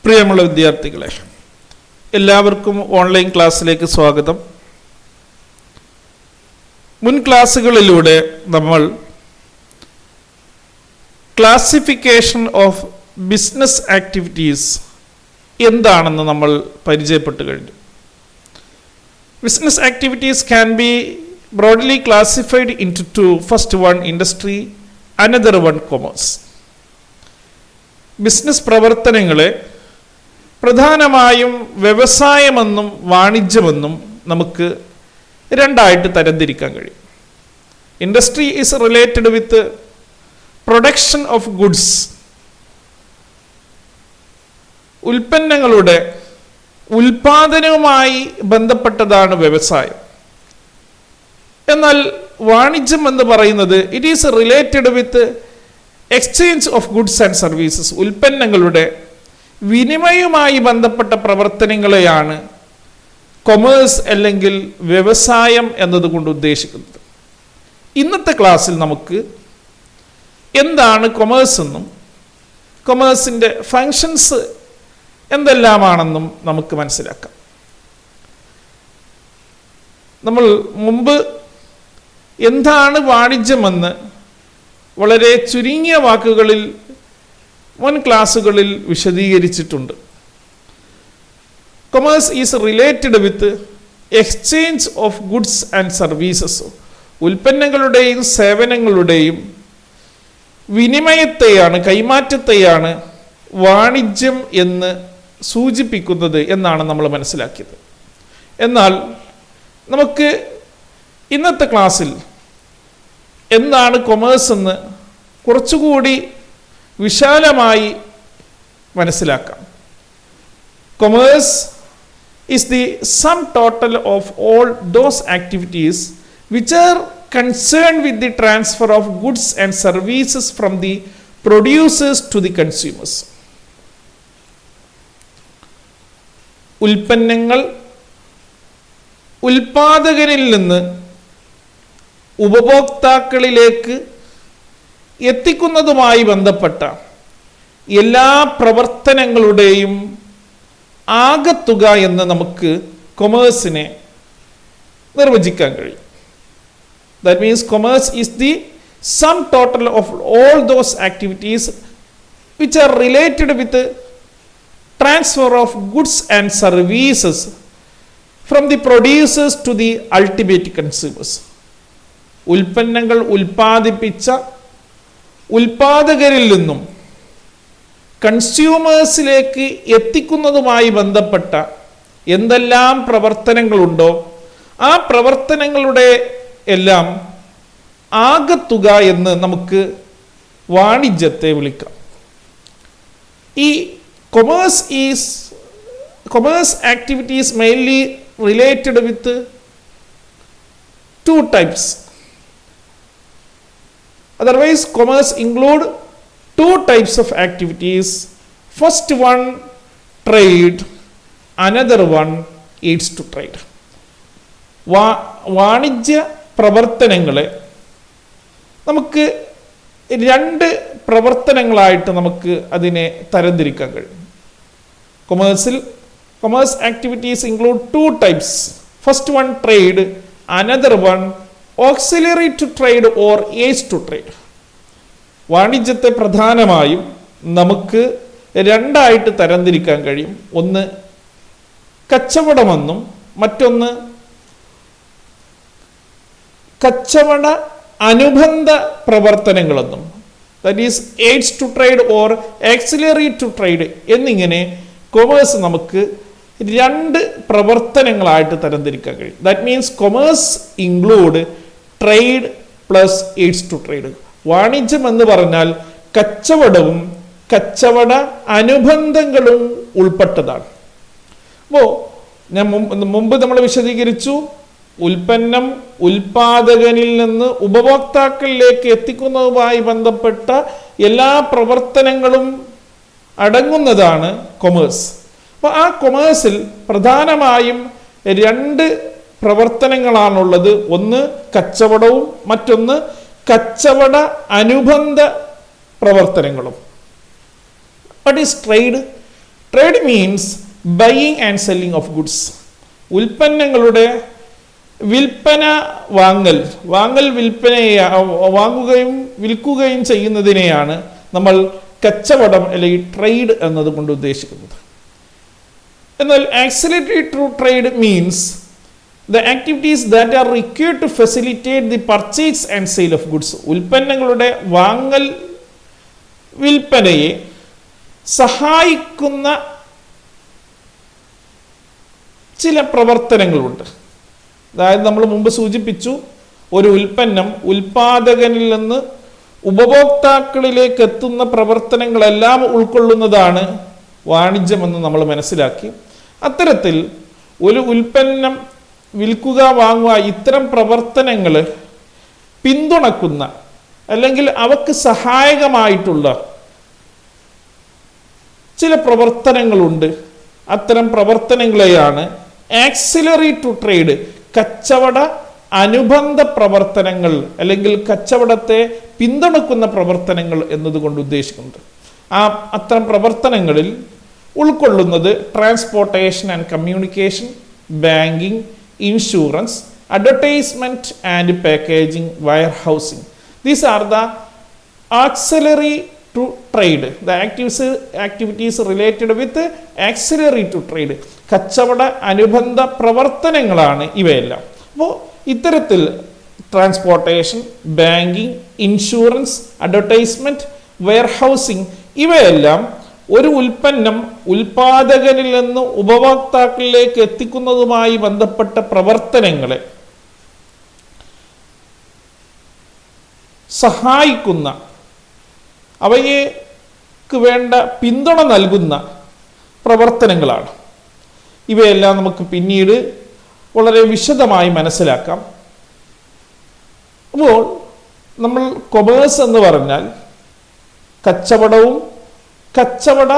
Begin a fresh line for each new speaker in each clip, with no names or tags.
പ്രിയമുള്ള വിദ്യാർത്ഥികളെ, എല്ലാവർക്കും ഓൺലൈൻ ക്ലാസ്സിലേക്ക് സ്വാഗതം. മുൻ ക്ലാസ്സുകളിലൂടെ നമ്മൾ ക്ലാസിഫിക്കേഷൻ ഓഫ് ബിസിനസ് ആക്ടിവിറ്റീസ് എന്താണെന്ന് നമ്മൾ പരിചയപ്പെട്ടു കഴിഞ്ഞു. Business activities can be broadly classified into two. First one industry, another one commerce. Business പ്രവർത്തനങ്ങളെ പ്രധാനമായും വ്യവസായമെന്നും വാണിജ്യമെന്നും നമുക്ക് രണ്ടായിട്ട് തരംതിരിക്കാൻ കഴിയും. Industry is related with production of goods, ഉൽപ്പന്നങ്ങളുടെ ഉൽപാദനവുമായി ബന്ധപ്പെട്ടതാണ് വ്യവസായം. എന്നാൽ വാണിജ്യം എന്ന് പറയുന്നത് it is related with exchange of goods and services, ഉൽപ്പന്നങ്ങളുടെ വിനിമയവുമായി ബന്ധപ്പെട്ട പ്രവർത്തനങ്ങളെയാണ് കൊമേഴ്സ് അല്ലെങ്കിൽ വ്യവസായം എന്നതുകൊണ്ട് ഉദ്ദേശിക്കുന്നത്. ഇന്നത്തെ ക്ലാസ്സിൽ നമുക്ക് എന്താണ് കൊമേഴ്സ് എന്നും കൊമേഴ്സിൻ്റെ ഫങ്ഷൻസ് എന്തെല്ലാമാണെന്നും നമുക്ക് മനസ്സിലാക്കാം. നമ്മൾ മുമ്പ് എന്താണ് വാണിജ്യമെന്ന് വളരെ ചുരുങ്ങിയ വാക്കുകളിൽ മുൻ ക്ലാസ്സുകളിൽ വിശദീകരിച്ചിട്ടുണ്ട്. Commerce is related with exchange of goods and services, ഉൽപ്പന്നങ്ങളുടെയും സേവനങ്ങളുടെയും വിനിമയത്തെയാണ്, കൈമാറ്റത്തെയാണ് വാണിജ്യം എന്ന് സൂചിപ്പിക്കുന്നത് എന്നാണ് നമ്മൾ മനസ്സിലാക്കിയത്. എന്നാൽ നമുക്ക് ഇന്നത്തെ ക്ലാസ്സിൽ എന്താണ് കൊമേഴ്സ് എന്ന് കുറച്ചുകൂടി വിശാലമായി മനസ്സിലാക്കാം. Commerce is the sum total of all those activities which are concern with the transfer of goods and services from the producers to the consumers. ഉൽപ്പന്നങ്ങൾ ഉൽപാദകരിൽ നിന്ന് ഉപഭോക്താക്കളിലേക്ക് എത്തിക്കുന്നതുമായി ബന്ധപ്പെട്ട എല്ലാ പ്രവർത്തനങ്ങളുടെയും ആകത്തുക എന്ന് നമുക്ക് കൊമേഴ്സിനെ നിർവചിക്കാൻ കഴിയും. That means commerce is the sum total of all those activities which are related with transfer of goods and services from the producers to the ultimate consumers. ഉൽപ്പന്നങ്ങൾ ഉൽപ്പാദിപ്പിച്ച ഉൽപാദകരിൽ നിന്നും കൺസ്യൂമേഴ്സിലേക്ക് എത്തിക്കുന്നതുമായി ബന്ധപ്പെട്ട എന്തെല്ലാം പ്രവർത്തനങ്ങളുണ്ടോ ആ പ്രവർത്തനങ്ങളുടെ എല്ലാം ആകത്തുക എന്ന് നമുക്ക് വാണിജ്യത്തെ വിളിക്കാം. ഈ commerce activities mainly related with two types. Otherwise, commerce include two types of activities. First one, trade. Another one, aids to trade. വാണിജ്യ പ്രവർത്തനങ്ങളെ നമുക്ക് രണ്ട് പ്രവർത്തനങ്ങളായിട്ട് നമുക്ക് അതിനെ തരംതിരിക്കാൻ കഴിയും. Commerce activities include two types. First one, trade. Another one, auxiliary to trade or aids to trade. വാണിജ്യത്തെ പ്രധാനമായും നമുക്ക് രണ്ടായിട്ട് തരംതിരിക്കാൻ കഴിയും. ഒന്ന് കച്ചവടമെന്നും മറ്റൊന്ന് കച്ചവട അനുബന്ധ പ്രവർത്തനങ്ങളെന്നും. That is aids to trade or auxiliary to trade എന്നിങ്ങനെ കൊമേഴ്സ് നമുക്ക് രണ്ട് പ്രവർത്തനങ്ങളായിട്ട് തരംതിരിക്കാൻ കഴിയും. That means commerce include trade plus aids to trade. വാണിജ്യം എന്ന് പറഞ്ഞാൽ കച്ചവടവും കച്ചവട അനുബന്ധങ്ങളും ഉൾപ്പെട്ടതാണ്. അപ്പോൾ ഞാൻ മുമ്പ് നമ്മൾ വിശദീകരിച്ചു, ഉൽപ്പന്നം ഉൽപാദകനിൽ നിന്ന് ഉപഭോക്താക്കളിലേക്ക് എത്തിക്കുന്നതുമായി ബന്ധപ്പെട്ട എല്ലാ പ്രവർത്തനങ്ങളും അടങ്ങുന്നതാണ് കൊമേഴ്സ്. അപ്പോൾ ആ കൊമേഴ്സിൽ പ്രധാനമായും രണ്ട് പ്രവർത്തനങ്ങളാണുള്ളത്. ഒന്ന് കച്ചവടവും മറ്റൊന്ന് കച്ചവട അനുബന്ധ പ്രവർത്തനങ്ങളും. What is trade? Trade means buying and selling of goods. ഉൽപ്പന്നങ്ങളുടെ വിൽപ്പന വാങ്ങൽ വിൽപ്പനയെ വാങ്ങുകയും വിൽക്കുകയും ചെയ്യുന്നതിനെയാണ് നമ്മൾ കച്ചവടം അല്ലെങ്കിൽ ട്രേഡ് എന്നതുകൊണ്ട് ഉദ്ദേശിക്കുന്നത്. എന്നാൽ auxiliary to trade means the activities that are required to facilitate the purchase and sale of goods. ഉൽപ്പന്നങ്ങളുടെ വാങ്ങൽ വിൽപ്പനയെ സഹായിക്കുന്ന ചില പ്രവർത്തനങ്ങളുണ്ട്. അതായത് നമ്മൾ മുമ്പ് സൂചിപ്പിച്ചു, ഒരു ഉൽപ്പന്നം ഉൽപാദകനിൽ നിന്ന് ഉപഭോക്താക്കളിലേക്ക് എത്തുന്ന പ്രവർത്തനങ്ങളെല്ലാം ഉൾക്കൊള്ളുന്നതാണ് വാണിജ്യമെന്ന് നമ്മൾ മനസ്സിലാക്കി. അത്തരത്തിൽ ഒരു ഉൽപ്പന്നം വിൽക്കുക, വാങ്ങുക, ഇത്തരം പ്രവർത്തനങ്ങൾ പിന്തുണക്കുന്ന അല്ലെങ്കിൽ അവക്ക് സഹായകമായിട്ടുള്ള ചില പ്രവർത്തനങ്ങളുണ്ട്. അത്തരം പ്രവർത്തനങ്ങളെയാണ് ആക്സിലറി ടു ട്രേഡ്, കച്ചവട അനുബന്ധ പ്രവർത്തനങ്ങൾ അല്ലെങ്കിൽ കച്ചവടത്തെ പിന്തുണക്കുന്ന പ്രവർത്തനങ്ങൾ എന്നതുകൊണ്ട് ഉദ്ദേശിക്കുന്നത്. അത്തരം പ്രവർത്തനങ്ങളിൽ ഉൾക്കൊള്ളുന്നത് transportation and communication, banking, insurance, advertisement and packaging, warehousing. These are the auxiliary to trade. The activities related with auxiliary to trade. കച്ചവട അനുബന്ധ പ്രവർത്തനങ്ങളാണ് ഇവയെല്ലാം. അപ്പോൾ ഇത്തരത്തിൽ transportation, banking, insurance, advertisement, warehousing ഇവയെല്ലാം ഒരു ഉൽപ്പന്നം ഉൽപാദകനിൽ നിന്ന് ഉപഭോക്താക്കളിലേക്ക് എത്തിക്കുന്നതുമായി ബന്ധപ്പെട്ട പ്രവർത്തനങ്ങളെ സഹായിക്കുന്ന, അവയ്ക്ക് വേണ്ട പിന്തുണ നൽകുന്ന പ്രവർത്തനങ്ങളാണ്. ഇവയെല്ലാം നമുക്ക് പിന്നീട് വളരെ വിശദമായി മനസ്സിലാക്കാം. അപ്പോൾ നമ്മൾ കൊമേഴ്സ് എന്ന് പറഞ്ഞാൽ കച്ചവടവും കച്ചവട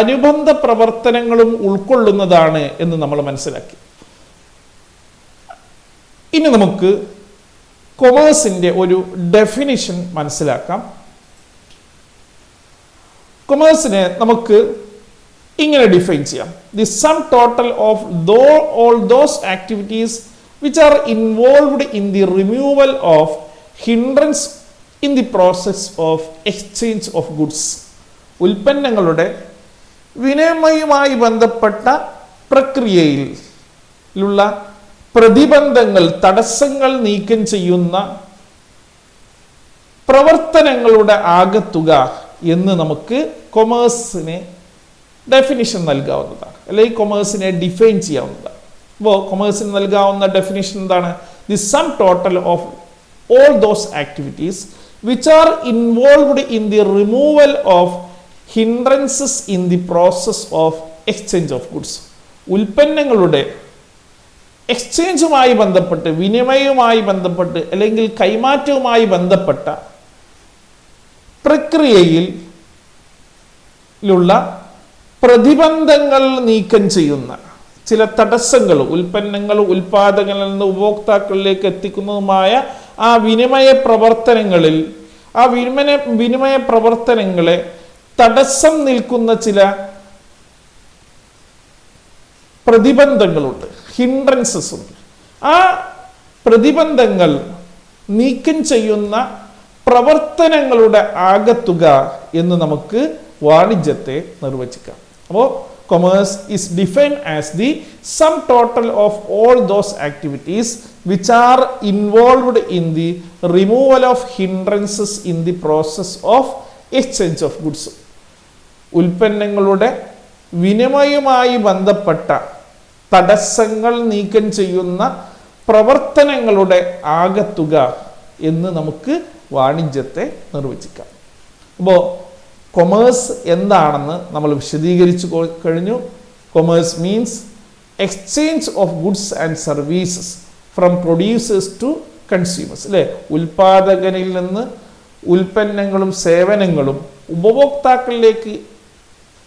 അനുബന്ധ പ്രവർത്തനങ്ങളും ഉൾക്കൊള്ളുന്നതാണ് എന്ന് നമ്മൾ മനസ്സിലാക്കി. ഇനി നമുക്ക് കൊമേഴ്സിന്റെ ഒരു ഡെഫിനിഷൻ മനസ്സിലാക്കാം. കൊമേഴ്സിനെ നമുക്ക് ഇങ്ങനെ ഡിഫൈൻ ചെയ്യാം: the sum total of all those activities which R involved in the removal of hindrance in the process of exchange of goods. ഉൽപ്പന്നങ്ങളുടെ വിനിമയവുമായി ബന്ധപ്പെട്ട പ്രക്രിയയിലുള്ള പ്രതിബന്ധങ്ങൾ, തടസ്സങ്ങൾ നീക്കം ചെയ്യുന്ന പ്രവർത്തനങ്ങളുടെ ആകത്തുക എന്ന് നമുക്ക് കൊമേഴ്സിനെ ഡെഫിനിഷൻ നൽകാവുന്നതാണ്, അല്ലെങ്കിൽ കൊമേഴ്സിനെ ഡിഫൈൻ ചെയ്യാവുന്നതാണ്. അപ്പോൾ കൊമേഴ്സിന് നൽകാവുന്ന ഡെഫിനിഷൻ എന്താണ്? The sum total of all those activities which R involved in the removal of hindrances in the process of exchange of goods. ഉൽപ്പന്നങ്ങളുടെ എക്സ്ചേഞ്ചുമായി ബന്ധപ്പെട്ട്, വിനിമയവുമായി ബന്ധപ്പെട്ട് അല്ലെങ്കിൽ കൈമാറ്റവുമായി ബന്ധപ്പെട്ട പ്രക്രിയയിലുള്ള പ്രതിബന്ധങ്ങൾ നീക്കം ചെയ്യുന്ന ചില തടസ്സങ്ങൾ, ഉൽപ്പന്നങ്ങൾ ഉൽപാദകരിൽ നിന്ന് ഉപഭോക്താക്കളിലേക്ക് എത്തിക്കുന്നതുമായ ആ വിനിമയ പ്രവർത്തനങ്ങളിൽ, ആ വിനിമയ പ്രവർത്തനങ്ങളെ തടസ്സം നിൽക്കുന്ന ചില പ്രതിബന്ധങ്ങളുണ്ട്, ഹിൻഡ്രൻസസ് ഉണ്ട്. ആ പ്രതിബന്ധങ്ങൾ നീക്കം ചെയ്യുന്ന പ്രവർത്തനങ്ങളുടെ ആകത്തുക എന്ന് നമുക്ക് വാണിജ്യത്തെ നിർവചിക്കാം. അപ്പോൾ commerce is defined as the sum total of all those activities which are involved in the removal of hindrances in the process of exchange of goods. ഉൽപ്പന്നങ്ങളുടെ വിനിമയവുമായി ബന്ധപ്പെട്ട തടസ്സങ്ങൾ നീക്കം ചെയ്യുന്ന പ്രവർത്തനങ്ങളുടെ ആകത്തുക എന്ന് നമുക്ക് വാണിജ്യത്തെ നിർവചിക്കാം. അപ്പോൾ കൊമേഴ്സ് എന്താണെന്ന് നമ്മൾ വിശദീകരിച്ചു കഴിഞ്ഞു. Commerce means exchange of goods and services from producers to consumers, അല്ലേ? ഉൽപാദകനിൽ നിന്ന് ഉൽപ്പന്നങ്ങളും സേവനങ്ങളും ഉപഭോക്താക്കളിലേക്ക്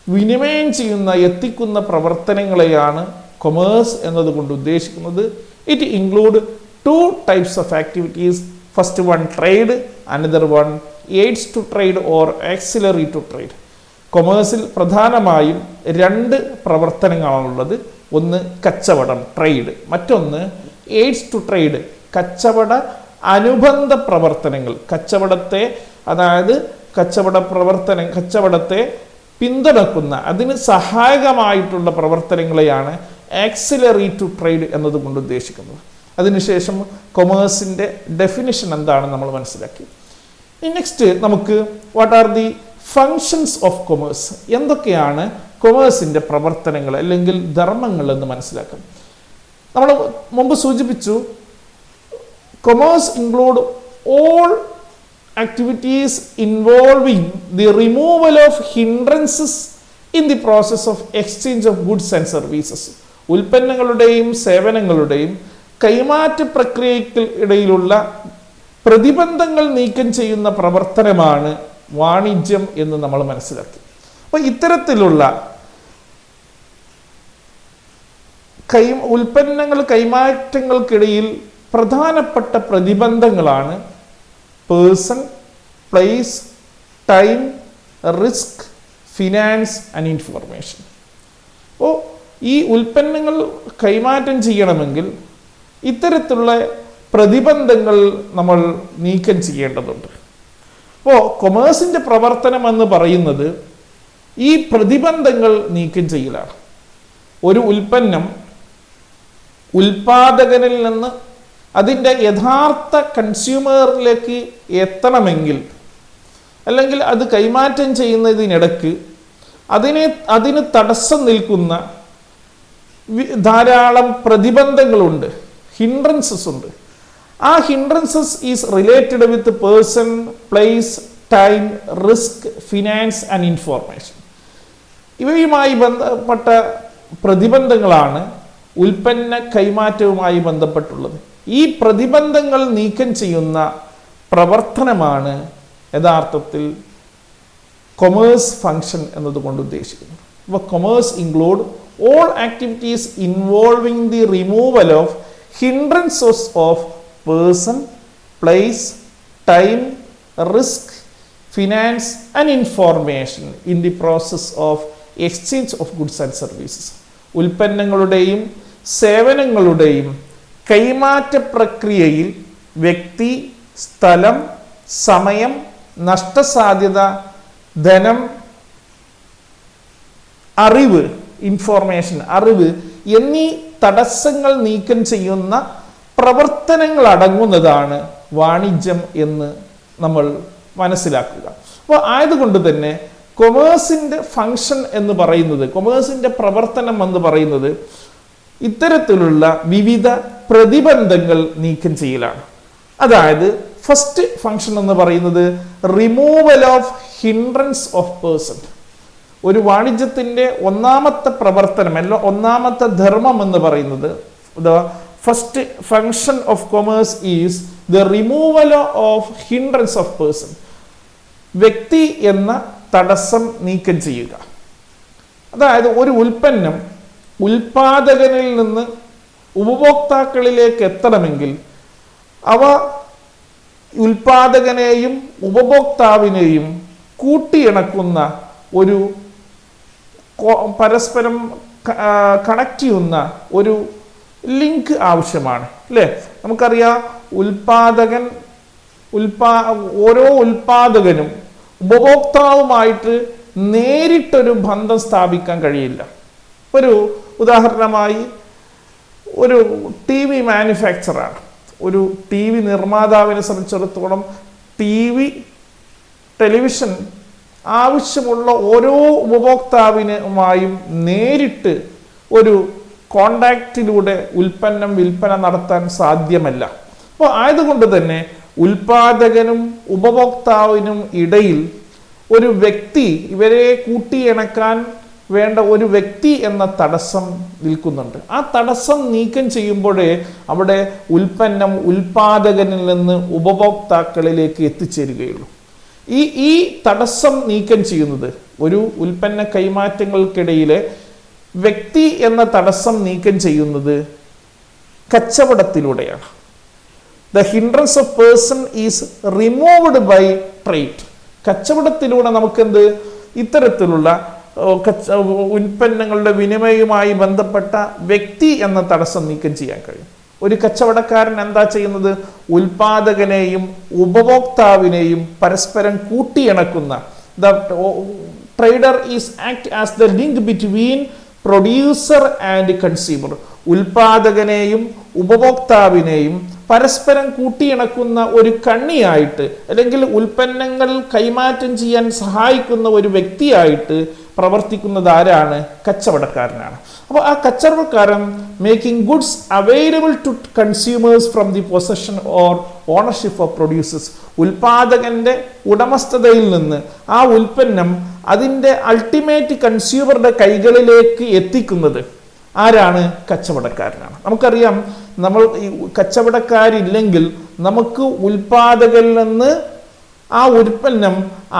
വിനിമയം ചെയ്യുന്ന, എത്തിക്കുന്ന പ്രവർത്തനങ്ങളെയാണ് കൊമേഴ്സ് എന്നതുകൊണ്ട് ഉദ്ദേശിക്കുന്നത്. It include 2 types of activities. First one trade, another one aids to trade or auxiliary to trade. കൊമേഴ്സിൽ പ്രധാനമായും രണ്ട് പ്രവർത്തനങ്ങളാണുള്ളത്. ഒന്ന് കച്ചവടം, ട്രേഡ്. മറ്റൊന്ന് എയ്ഡ്സ് ടു ട്രേഡ്, കച്ചവട അനുബന്ധ പ്രവർത്തനങ്ങൾ. കച്ചവടത്തെ, അതായത് കച്ചവടത്തെ പിന്തുണക്കുന്ന, അതിന് സഹായകമായിട്ടുള്ള പ്രവർത്തനങ്ങളെയാണ് ആക്സിലറി ടു ട്രേഡ് എന്നതുകൊണ്ട് ഉദ്ദേശിക്കുന്നത്. അതിനുശേഷം കൊമേഴ്സിൻ്റെ ഡെഫിനിഷൻ എന്താണെന്ന് നമ്മൾ മനസ്സിലാക്കി. നെക്സ്റ്റ് നമുക്ക് what are the functions of commerce, എന്തൊക്കെയാണ് കൊമേഴ്സിൻ്റെ പ്രവർത്തനങ്ങൾ അല്ലെങ്കിൽ ധർമ്മങ്ങൾ എന്ന് മനസ്സിലാക്കാം. നമ്മൾ മുമ്പ് സൂചിപ്പിച്ചു, commerce include all activities involving the removal of hindrances in the process of exchange of goods and services. ഉൽപ്പന്നങ്ങളുടെയും സേവനങ്ങളുടെയും കൈമാറ്റ പ്രക്രിയയ്ക്ക് ഇടയിലുള്ള പ്രതിബന്ധങ്ങൾ നീക്കം ചെയ്യുന്ന പ്രവർത്തനമാണ് വാണിജ്യം എന്ന് നമ്മൾ മനസ്സിലാക്കി. അപ്പോൾ ഇത്തരത്തിലുള്ള ഉൽപ്പന്നങ്ങൾ കൈമാറ്റങ്ങൾക്കിടയിൽ പ്രധാനപ്പെട്ട പ്രതിബന്ധങ്ങളാണ് person, place, time, risk, finance and information. അപ്പോൾ ഈ ഉൽപ്പന്നങ്ങൾ കൈമാറ്റം ചെയ്യണമെങ്കിൽ ഇത്തരത്തിലുള്ള പ്രതിബന്ധങ്ങൾ നമ്മൾ നീക്കം ചെയ്യേണ്ടതുണ്ട്. അപ്പോൾ കൊമേഴ്സിൻ്റെ പ്രവർത്തനം എന്ന് പറയുന്നത് ഈ പ്രതിബന്ധങ്ങൾ നീക്കം ചെയ്യലാണ്. ഒരു ഉൽപ്പന്നം ഉൽപാദകനിൽ നിന്ന് അതിൻ്റെ യഥാർത്ഥ കൺസ്യൂമറിലേക്ക് എത്തണമെങ്കിൽ, അല്ലെങ്കിൽ അത് കൈമാറ്റം ചെയ്യുന്നതിനിടയ്ക്ക് അതിന് തടസ്സം നിൽക്കുന്ന ധാരാളം പ്രതിബന്ധങ്ങളുണ്ട്, ഹിൻഡ്രൻസസ് ഉണ്ട്. ആ hindrances is related with person, place, time, risk, finance and information. ഇവയുമായി ബന്ധപ്പെട്ട പ്രതിബന്ധങ്ങളാണ് ഉൽപ്പന്ന കൈമാറ്റവുമായി ബന്ധപ്പെട്ടുള്ളത്. ഈ പ്രതിബന്ധങ്ങൾ നീക്കം ചെയ്യുന്ന പ്രവർത്തനമാണ് യഥാർത്ഥത്തിൽ കൊമേഴ്സ് ഫങ്ഷൻ എന്നതുകൊണ്ട് ഉദ്ദേശിക്കുന്നത്. അപ്പോൾ commerce include all activities involving the removal of hindrances of person, place, time, risk, finance and information in the process of exchange of goods and services. ഉൽപ്പന്നങ്ങളുടെയും സേവനങ്ങളുടെയും കൈമാറ്റ പ്രക്രിയയിൽ വ്യക്തി, സ്ഥലം, സമയം, നഷ്ടസാധ്യത, ധനം, അറിവ്, ഇൻഫോർമേഷൻ, അറിവ് എന്നീ തടസ്സങ്ങൾ നീക്കം ചെയ്യുന്ന പ്രവർത്തനങ്ങൾ അടങ്ങുന്നതാണ് വാണിജ്യം എന്ന് നമ്മൾ മനസ്സിലാക്കുക. അപ്പോൾ ആയതുകൊണ്ട് തന്നെ കൊമേഴ്സിൻ്റെ ഫങ്ഷൻ എന്ന് പറയുന്നത്, കൊമേഴ്സിൻ്റെ പ്രവർത്തനം എന്ന് പറയുന്നത് ഇത്തരത്തിലുള്ള വിവിധ പ്രതിബന്ധങ്ങൾ നീക്കം ചെയ്യലാണ്. അതായത് ഫസ്റ്റ് ഫങ്ഷൻ എന്ന് പറയുന്നത് removal of hindrance of person. ഒരു വാണിജ്യത്തിൻ്റെ ഒന്നാമത്തെ പ്രവർത്തനം, ഒന്നാമത്തെ ധർമ്മം എന്ന് പറയുന്നത്, the first function of commerce is the removal of hindrance of person. വ്യക്തി എന്ന തടസ്സം നീക്കം ചെയ്യുക. അതായത് ഒരു ഉൽപ്പന്നം ഉൽപാദകനിൽ നിന്ന് ഉപഭോക്താക്കളിലേക്ക് എത്തണമെങ്കിൽ അവ ഉൽപാദകനെയും ഉപഭോക്താവിനെയും കൂട്ടിയിണക്കുന്ന ഒരു പരസ്പരം കണക്ട് ചെയ്യുന്ന ഒരു ലിങ്ക് ആവശ്യമാണ്, അല്ലേ? നമുക്കറിയാം, ഓരോ ഉൽപാദകനും ഉപഭോക്താവുമായിട്ട് നേരിട്ടൊരു ബന്ധം സ്ഥാപിക്കാൻ കഴിയില്ല. ഒരു ഉദാഹരണമായി ഒരു ടി വി മാനുഫാക്ചറാണ്, ഒരു ടി വി നിർമ്മാതാവിനെ സംബന്ധിച്ചിടത്തോളം ടെലിവിഷൻ ആവശ്യമുള്ള ഓരോ ഉപഭോക്താവിനുമായും നേരിട്ട് ഒരു കോണ്ടാക്റ്റിലൂടെ വിൽപ്പന നടത്താൻ സാധ്യമല്ല. അപ്പോൾ ആയതുകൊണ്ട് തന്നെ ഉൽപാദകനും ഉപഭോക്താവിനും ഇടയിൽ ഒരു വ്യക്തി, ഇവരെ കൂട്ടിയിണക്കാൻ വേണ്ട ഒരു വ്യക്തി എന്ന തടസ്സം നിൽക്കുന്നുണ്ട്. ആ തടസ്സം നീക്കം ചെയ്യുമ്പോഴേ അവിടെ ഉൽപ്പന്നം ഉൽപാദകനിൽ നിന്ന് ഉപഭോക്താക്കളിലേക്ക് എത്തിച്ചേരുകയുള്ളൂ. ഈ തടസ്സം നീക്കം ചെയ്യുന്നത്, ഒരു ഉൽപ്പന്ന കൈമാറ്റങ്ങൾക്കിടയിലെ വ്യക്തി എന്ന തടസ്സം നീക്കം ചെയ്യുന്നത് കച്ചവടത്തിലൂടെയാണ്. The hindrance of person is removed by trade. കച്ചവടത്തിലൂടെ നമുക്കെന്ത് ഇത്തരത്തിലുള്ള ഉൽപ്പന്നങ്ങളുടെ വിനിമയവുമായി ബന്ധപ്പെട്ട വ്യക്തി എന്ന തടസ്സം നീക്കം ചെയ്യാൻ കഴിയും. ഒരു കച്ചവടക്കാരൻ എന്താ ചെയ്യുന്നത്? ഉൽപാദകനെയും ഉപഭോക്താവിനെയും പരസ്പരം കൂട്ടിയിണക്കുന്ന the trader is act as the link between producer and consumer. ഉൽപാദകനെയും ഉപഭോക്താവിനെയും പരസ്പരം കൂട്ടിയിണക്കുന്ന ഒരു കണ്ണിയായിട്ട് അല്ലെങ്കിൽ ഉൽപ്പന്നങ്ങൾ കൈമാറ്റം ചെയ്യാൻ സഹായിക്കുന്ന ഒരു വ്യക്തിയായിട്ട് പ്രവർത്തിക്കുന്നത് ആരാണ്? കച്ചവടക്കാരനാണ്. അപ്പോൾ ആ കച്ചവടക്കാരൻ making goods available to consumers from the possession or ownership of producers. ഉൽപാദകന്റെ ഉടമസ്ഥതയിൽ നിന്ന് ആ ഉൽപ്പന്നം അതിൻ്റെ അൾട്ടിമേറ്റ് കൺസ്യൂമറുടെ കൈകളിലേക്ക് എത്തിക്കുന്നത് ആരാണ്? കച്ചവടക്കാരനാണ്. നമുക്കറിയാം, നമ്മൾ ഈ കച്ചവടക്കാരില്ലെങ്കിൽ നമുക്ക് ഉൽപാദകരിൽ നിന്ന് ആ ഉൽപ്പന്നം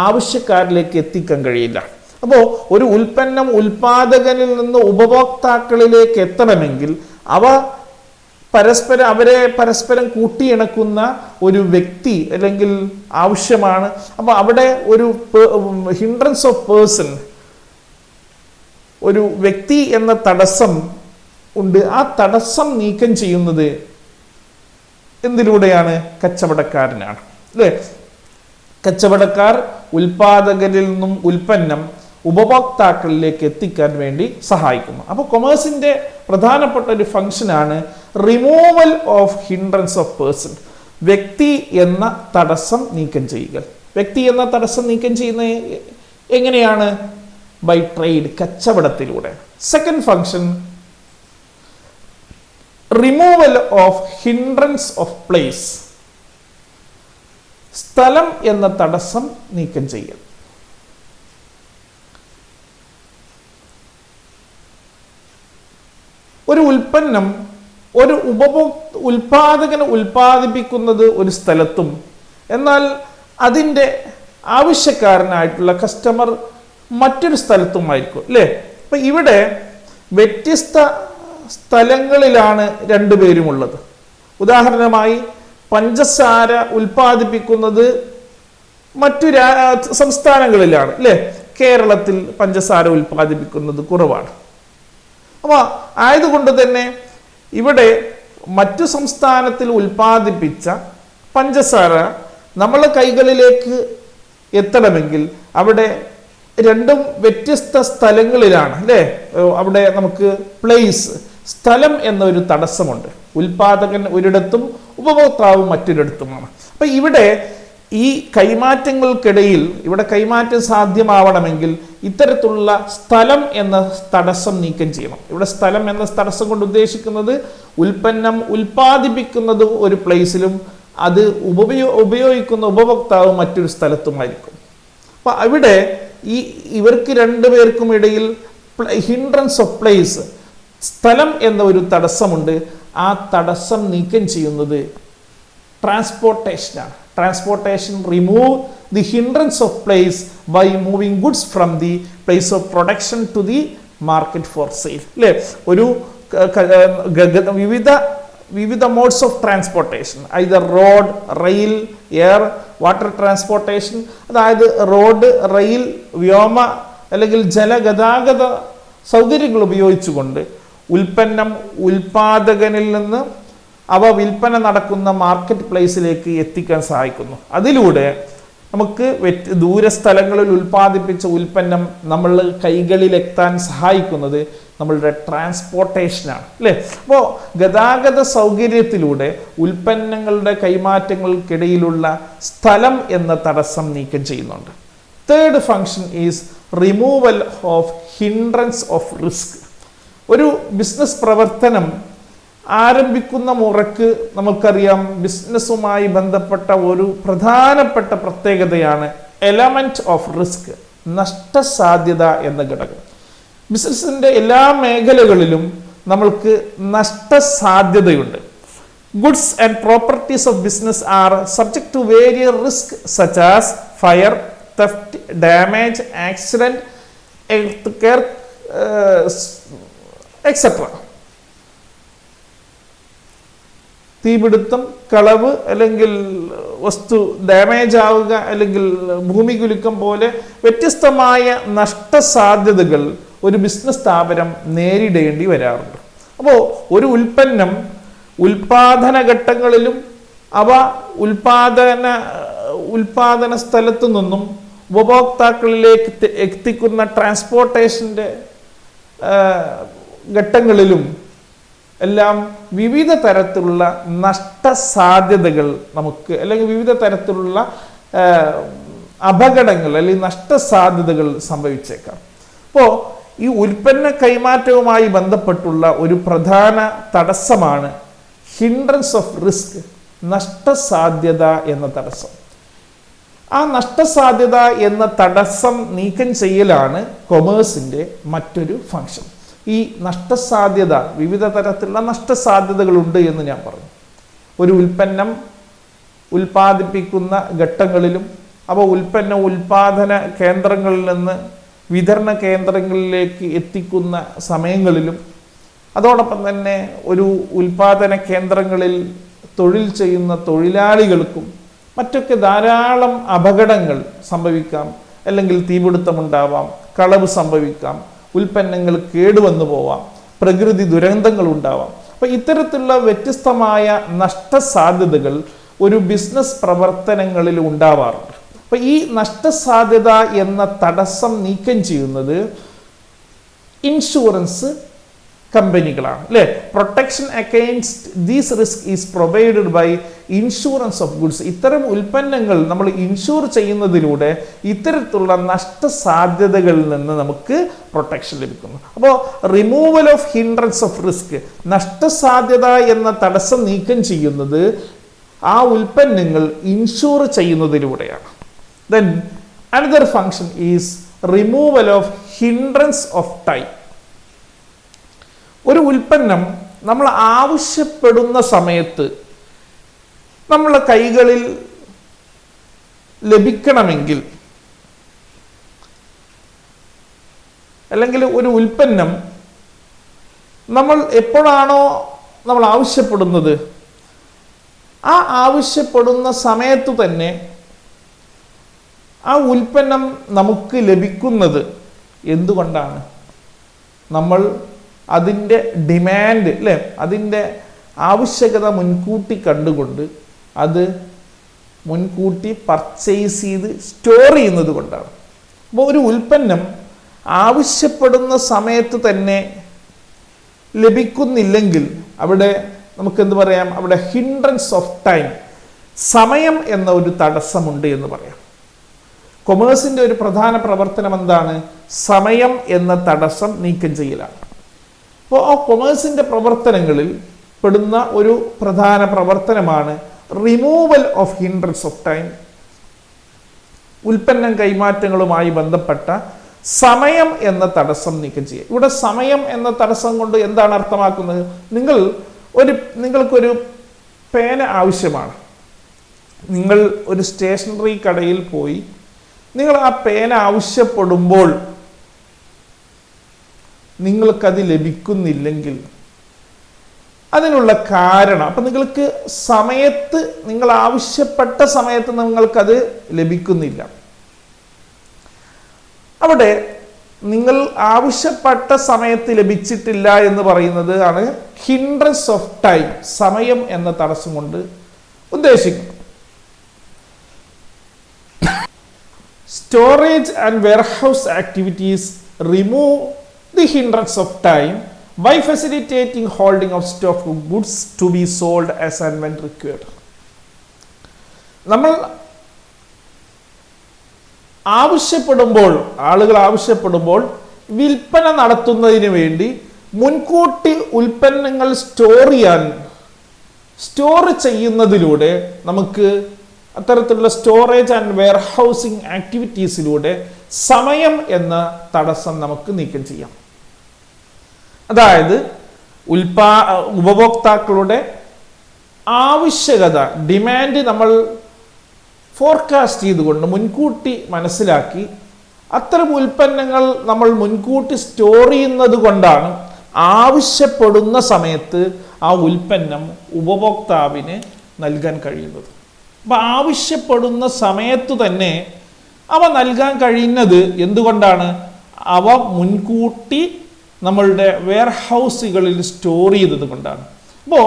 ആവശ്യക്കാരിലേക്ക് എത്തിക്കാൻ കഴിയില്ല. അപ്പോൾ ഒരു ഉൽപ്പന്നം ഉൽപാദകനിൽ നിന്ന് ഉപഭോക്താക്കളിലേക്ക് എത്തണമെങ്കിൽ അവരെ പരസ്പരം കൂട്ടിയിണക്കുന്ന ഒരു വ്യക്തി അല്ലെങ്കിൽ ആവശ്യമാണ്. അപ്പോൾ അവിടെ ഒരു ഹിൻഡ്രൻസ് ഓഫ് പേഴ്സൺ, ഒരു വ്യക്തി എന്ന തടസ്സം ഉണ്ട്. ആ തടസ്സം നീക്കം ചെയ്യുന്നത് എന്തിലൂടെയാണ്? കച്ചവടക്കാരനാണ്, അല്ലേ? കച്ചവടക്കാർ ഉൽപാദകരിൽ നിന്നും ഉൽപ്പന്നം ഉപഭോക്താക്കളിലേക്ക് എത്തിക്കാൻ വേണ്ടി സഹായിക്കുന്നു. അപ്പോൾ കൊമേഴ്സിന്റെ പ്രധാനപ്പെട്ട ഒരു ഫംഗ്ഷനാണ് removal of hindrance of person. വ്യക്തി എന്ന തടസ്സം നീക്കം ചെയ്യുക. വ്യക്തി എന്ന തടസ്സം നീക്കം ചെയ്യുന്നത് എങ്ങനെയാണ്? ബൈ ട്രേഡ്, കച്ചവടത്തിലൂടെ. Second function removal of hindrance of place. സ്ഥലം എന്ന തടസ്സം നീക്കം ചെയ്യൽ. ഒരു ഉൽപ്പന്നം ഒരു ഉൽപാദകന് ഉൽപ്പാദിപ്പിക്കുന്നത് ഒരു സ്ഥലത്തും, എന്നാൽ അതിൻ്റെ ആവശ്യക്കാരനായിട്ടുള്ള കസ്റ്റമർ മറ്റൊരു സ്ഥലത്തുമായിരിക്കും, അല്ലേ? അപ്പം ഇവിടെ വ്യത്യസ്ത സ്ഥലങ്ങളിലാണ് രണ്ടുപേരുമുള്ളത്. ഉദാഹരണമായി പഞ്ചസാര ഉൽപ്പാദിപ്പിക്കുന്നത് മറ്റു സംസ്ഥാനങ്ങളിലാണ്, അല്ലേ? കേരളത്തിൽ പഞ്ചസാര ഉൽപ്പാദിപ്പിക്കുന്നത് കുറവാണ്. അപ്പോൾ ആയതുകൊണ്ട് തന്നെ ഇവിടെ മറ്റു സംസ്ഥാനത്തിൽ ഉൽപ്പാദിപ്പിച്ച പഞ്ചസാര നമ്മളെ കൈകളിലേക്ക് എത്തണമെങ്കിൽ അവിടെ രണ്ടും വ്യത്യസ്ത സ്ഥലങ്ങളിലാണ്, അല്ലേ? അവിടെ നമുക്ക് പ്ലേസ്, സ്ഥലം എന്നൊരു തടസ്സമുണ്ട്. ഉൽപാദകൻ ഒരിടത്തും ഉപഭോക്താവ് മറ്റൊരിടത്തുമാണ്. അപ്പം ഇവിടെ ഈ കൈമാറ്റങ്ങൾക്കിടയിൽ ഇവിടെ കൈമാറ്റം സാധ്യമാവണമെങ്കിൽ ഇത്തരത്തിലുള്ള സ്ഥലം എന്ന തടസ്സം നീക്കം ചെയ്യണം. ഇവിടെ സ്ഥലം എന്ന തടസ്സം കൊണ്ട് ഉദ്ദേശിക്കുന്നത് ഉൽപ്പന്നം ഉൽപ്പാദിപ്പിക്കുന്നത് ഒരു പ്ലേസിലും അത് ഉപയോഗിക്കുന്ന ഉപഭോക്താവ് മറ്റൊരു സ്ഥലത്തുമായിരിക്കും. അപ്പൊ അവിടെ ഇവർക്ക് രണ്ടുപേർക്കും ഇടയിൽ ഹിൻഡ്രൻസ് ഓഫ് പ്ലേസ്, സ്ഥലം എന്ന ഒരു തടസ്സമുണ്ട്. ആ തടസ്സം നീക്കം ചെയ്യുന്നത് ട്രാൻസ്പോർട്ടേഷനാണ്. Transportation remove the hindrance of place by moving goods from the place of production to the market for sale, അല്ലേ? ഒരു വിവിധ modes of transportation, either road, rail, air, water transportation, അതായത് റോഡ്, റെയിൽ, വ്യോമ അല്ലെങ്കിൽ ജലഗതാഗത സൗകര്യങ്ങൾ ഉപയോഗിച്ചുകൊണ്ട് ഉൽപ്പന്നം ഉൽപാദകനിൽ നിന്ന് അവ വിൽപ്പന നടക്കുന്ന മാർക്കറ്റ് പ്ലേസിലേക്ക് എത്തിക്കാൻ സഹായിക്കുന്നു. അതിലൂടെ നമുക്ക് ദൂരസ്ഥലങ്ങളിൽ ഉൽപ്പാദിപ്പിച്ച ഉൽപ്പന്നം നമ്മൾ കൈകളിലെത്താൻ സഹായിക്കുന്നത് നമ്മളുടെ ട്രാൻസ്പോർട്ടേഷനാണ്, അല്ലേ? അപ്പോൾ ഗതാഗത സൗകര്യത്തിലൂടെ ഉൽപ്പന്നങ്ങളുടെ കൈമാറ്റങ്ങൾക്കിടയിലുള്ള സ്ഥലം എന്ന തടസ്സം നീക്കം ചെയ്യുന്നുണ്ട്. Third function is removal of hindrance of risk. ഒരു ബിസിനസ് പ്രവർത്തനം ആരംഭിക്കുന്ന മുറക്ക് നമുക്കറിയാം, ബിസിനസ്സുമായി ബന്ധപ്പെട്ട ഒരു പ്രധാനപ്പെട്ട പ്രത്യേകതയാണ് എലമെന്റ് ഓഫ് റിസ്ക്, നഷ്ടസാധ്യത എന്ന ഘടകം. ബിസിനസിന്റെ എല്ലാ മേഖലകളിലും നമ്മൾക്ക് നഷ്ടസാധ്യതയുണ്ട്. Goods and properties of business are subject to various risk such as fire, theft, damage, accident, earthquake etcetera. തീപിടുത്തം, കളവ് അല്ലെങ്കിൽ വസ്തു ഡാമേജ് ആവുക അല്ലെങ്കിൽ ഭൂമി കുലുക്കം പോലെ വ്യത്യസ്തമായ നഷ്ടസാധ്യതകൾ ഒരു ബിസിനസ് സ്ഥാപനം നേരിടേണ്ടി വരാറുണ്ട്. അപ്പോൾ ഒരു ഉൽപ്പന്നം ഉൽപാദന ഘട്ടങ്ങളിലും അവ ഉൽപാദന സ്ഥലത്തു നിന്നും ഉപഭോക്താക്കളിലേക്ക് എത്തിക്കുന്ന ട്രാൻസ്പോർട്ടേഷൻ്റെ ഘട്ടങ്ങളിലും എല്ലാം വിവിധ തരത്തിലുള്ള നഷ്ടസാധ്യതകൾ നമുക്ക്, അല്ലെങ്കിൽ വിവിധ തരത്തിലുള്ള അപകടങ്ങൾ അല്ലെങ്കിൽ നഷ്ടസാധ്യതകൾ സംഭവിച്ചേക്കാം. അപ്പോൾ ഈ ഉൽപ്പന്ന കൈമാറ്റവുമായി ബന്ധപ്പെട്ടുള്ള ഒരു പ്രധാന തടസ്സമാണ് ഹിൻഡ്രൻസ് ഓഫ് റിസ്ക്, നഷ്ടസാധ്യത എന്ന തടസ്സം. ആ നഷ്ടസാധ്യത എന്ന തടസ്സം നീക്കം ചെയ്യലാണ് കൊമേഴ്സിൻ്റെ മറ്റൊരു ഫങ്ഷൻ. ഈ നഷ്ടസാധ്യത, വിവിധ തരത്തിലുള്ള നഷ്ടസാധ്യതകളുണ്ട് എന്ന് ഞാൻ പറഞ്ഞു. ഒരു ഉൽപ്പന്നം ഉൽപ്പാദിപ്പിക്കുന്ന ഘട്ടങ്ങളിലും അവ ഉൽപ്പാദന കേന്ദ്രങ്ങളിൽ നിന്ന് വിതരണ കേന്ദ്രങ്ങളിലേക്ക് എത്തിക്കുന്ന സമയങ്ങളിലും, അതോടൊപ്പം തന്നെ ഒരു ഉൽപ്പാദന കേന്ദ്രങ്ങളിൽ തൊഴിൽ ചെയ്യുന്ന തൊഴിലാളികൾക്കും മറ്റൊക്കെ ധാരാളം അപകടങ്ങൾ സംഭവിക്കാം. അല്ലെങ്കിൽ തീപിടുത്തമുണ്ടാവാം, കളവ് സംഭവിക്കാം, ഉൽപ്പന്നങ്ങൾ കേടുവന്നു പോവാം, പ്രകൃതി ദുരന്തങ്ങൾ ഉണ്ടാവാം. അപ്പം ഇത്തരത്തിലുള്ള വ്യത്യസ്തമായ നഷ്ടസാധ്യതകൾ ഒരു ബിസിനസ് പ്രവർത്തനങ്ങളിൽ ഉണ്ടാവാറുണ്ട്. അപ്പം ഈ നഷ്ടസാധ്യത എന്ന തടസ്സം നീക്കം ചെയ്യുന്നത് ഇൻഷുറൻസ് കമ്പനികളാണ്, അല്ലേ? Protection against these risk is provided by insurance of goods. ഇത്തരം ഉൽപ്പന്നങ്ങൾ നമ്മൾ ഇൻഷുർ ചെയ്യുന്നതിലൂടെ ഇത്തരത്തിലുള്ള നഷ്ടസാധ്യതകളിൽ നിന്ന് നമുക്ക് പ്രൊട്ടക്ഷൻ ലഭിക്കുന്നു. അപ്പോൾ removal of hindrance of risk, നഷ്ടസാധ്യത എന്ന തടസ്സം നീക്കം ചെയ്യുന്നത് ആ ഉൽപ്പന്നങ്ങൾ ഇൻഷുർ ചെയ്യുന്നതിലൂടെയാണ്. Then another function is removal of hindrance of time. ഒരു ഉൽപ്പന്നം നമ്മൾ ആവശ്യപ്പെടുന്ന സമയത്ത് നമ്മളെ കൈകളിൽ ലഭിക്കണമെങ്കിൽ, അല്ലെങ്കിൽ ഒരു ഉൽപ്പന്നം നമ്മൾ എപ്പോഴാണോ നമ്മൾ ആവശ്യപ്പെടുന്നത് ആ ആവശ്യപ്പെടുന്ന സമയത്ത് തന്നെ ആ ഉൽപ്പന്നം നമുക്ക് ലഭിക്കുന്നത് എന്തുകൊണ്ടാണ്? നമ്മൾ അതിൻ്റെ ഡിമാൻഡ്, അല്ലേ, അതിൻ്റെ ആവശ്യകത മുൻകൂട്ടി കണ്ടുകൊണ്ട് അത് മുൻകൂട്ടി പർച്ചേസ് ചെയ്ത് സ്റ്റോർ ചെയ്യുന്നത് കൊണ്ടാണ്. അപ്പോൾ ഒരു ഉൽപ്പന്നം ആവശ്യപ്പെടുന്ന സമയത്ത് തന്നെ ലഭിക്കുന്നില്ലെങ്കിൽ അവിടെ നമുക്ക് എന്ത് പറയാം? അവിടെ ഹിൻഡ്രൻസ് ഓഫ് ടൈം, സമയം എന്ന ഒരു തടസ്സമുണ്ട് എന്ന് പറയാം. കൊമേഴ്സിൻ്റെ ഒരു പ്രധാന പ്രവർത്തനം എന്താണ്? സമയം എന്ന തടസ്സം നീക്കം ചെയ്യലാണ്. അപ്പോൾ ആ കൊമേഴ്സിൻ്റെ പ്രവർത്തനങ്ങളിൽ പെടുന്ന ഒരു പ്രധാന പ്രവർത്തനമാണ് removal of hindrance of time. ഉൽപ്പന്നം കൈമാറ്റങ്ങളുമായി ബന്ധപ്പെട്ട സമയം എന്ന തടസ്സം നീക്കം ചെയ്യുക. ഇവിടെ സമയം എന്ന തടസ്സം കൊണ്ട് എന്താണ് അർത്ഥമാക്കുന്നത്? നിങ്ങൾക്കൊരു പേന ആവശ്യമാണ്. നിങ്ങൾ ഒരു സ്റ്റേഷനറി കടയിൽ പോയി നിങ്ങൾ ആ പേന ആവശ്യപ്പെടുമ്പോൾ നിങ്ങൾക്കത് ലഭിക്കുന്നില്ലെങ്കിൽ അതിനുള്ള കാരണം, അപ്പം നിങ്ങൾക്ക് സമയത്ത്, നിങ്ങൾ ആവശ്യപ്പെട്ട സമയത്ത് നിങ്ങൾക്കത് ലഭിക്കുന്നില്ല. അവിടെ നിങ്ങൾ ആവശ്യപ്പെട്ട സമയത്ത് ലഭിച്ചിട്ടില്ല എന്ന് പറയുന്നത് ആണ് ഹിൻഡ്രൻസ് ഓഫ് ടൈം, സമയം എന്ന തടസ്സം കൊണ്ട് ഉദ്ദേശിക്കുന്നത്. Storage and warehouse activities remove the hindrance of time by facilitating holding of stock of goods to be sold as and when required. നമ്മൾ ആളുകൾ ആവശ്യപ്പെടുമ്പോൾ വിൽപ്പന നടത്തുന്നതിന് വേണ്ടി മുൻകൂട്ടി ഉൽപ്പന്നങ്ങൾ സ്റ്റോർ ചെയ്യുന്നതിലൂടെ നമുക്ക് അത്തരത്തിലുള്ള സ്റ്റോറേജ് ആൻഡ് വെയർഹൗസിംഗ് ആക്ടിവിറ്റീസിലൂടെ സമയം എന്ന തടസ്സം നമുക്ക് നീക്കം ചെയ്യാം. അതായത് ഉപഭോക്താക്കളുടെ ആവശ്യകത, ഡിമാൻഡ് നമ്മൾ ഫോർകാസ്റ്റ് ചെയ്തുകൊണ്ട് മുൻകൂട്ടി മനസ്സിലാക്കി അത്തരം ഉൽപ്പന്നങ്ങൾ നമ്മൾ മുൻകൂട്ടി സ്റ്റോർ ചെയ്യുന്നത് കൊണ്ടാണ് ആവശ്യപ്പെടുന്ന സമയത്ത് ആ ഉൽപ്പന്നം ഉപഭോക്താവിന് നൽകാൻ കഴിയുന്നത്. അപ്പം ആവശ്യപ്പെടുന്ന സമയത്തു തന്നെ അവ നൽകാൻ കഴിയുന്നത് എന്തുകൊണ്ടാണ്? അവ മുൻകൂട്ടി നമ്മളുടെ വെയർഹൗസുകളിൽ സ്റ്റോർ ചെയ്തത് കൊണ്ടാണ്. അപ്പോൾ